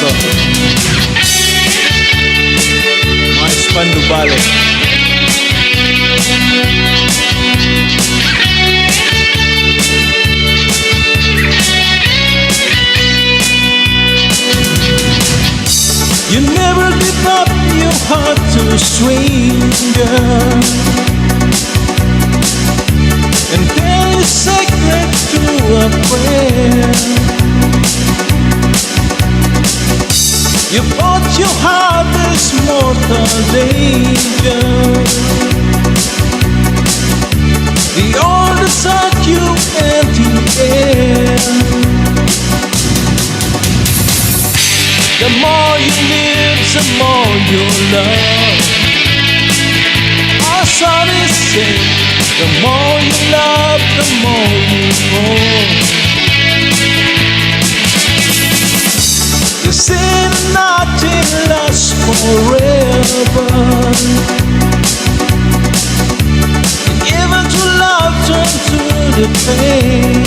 to. Mga Espandubale. You never give up your heart to a stranger, and tell your secret to a friend. You bought your heart this mortal danger, the oldest that you and you end. The more you live, the more you love. Our son is sick. The more you love, the more you grow. You say nothing lasts forever, and even to love turns to the pain.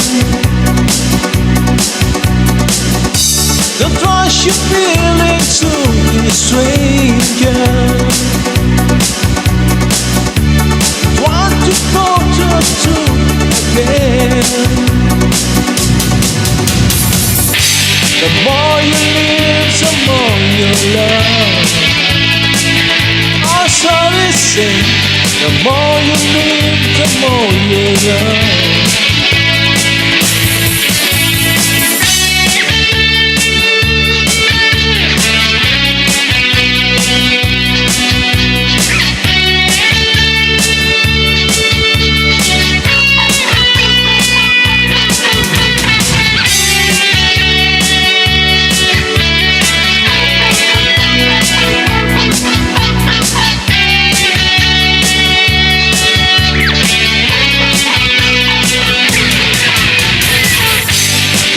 Don't trust your feelings to a stranger. Want to go to again. The more you live, the more you love. Our soul is sick. The more you live, the more you love.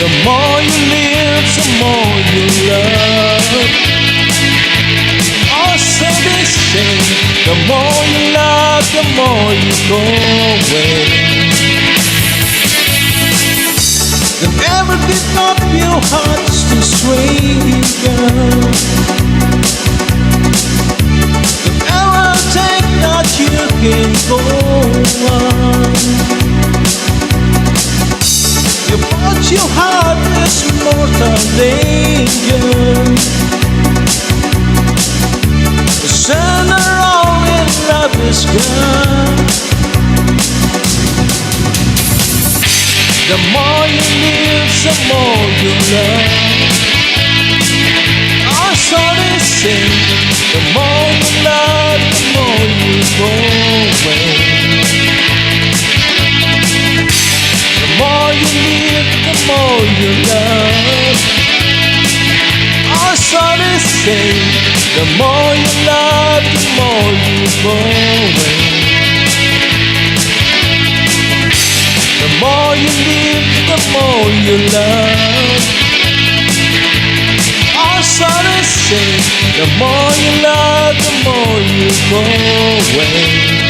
The more you live, the more you love. Also they say, the more you love, the more you go away. Don't ever give up your hearts to strangers. Don't ever think that you can go on. You bought your heart this mortal danger. The sun around and love is gone. The more you live, the more you love. Our soul is sick. The more you love, the more you go away. The more you live, the more you love. Our soul is safe. The more you love, the more you go away. The more you live, the more you love. Our soul is safe. The more you love, the more you go away.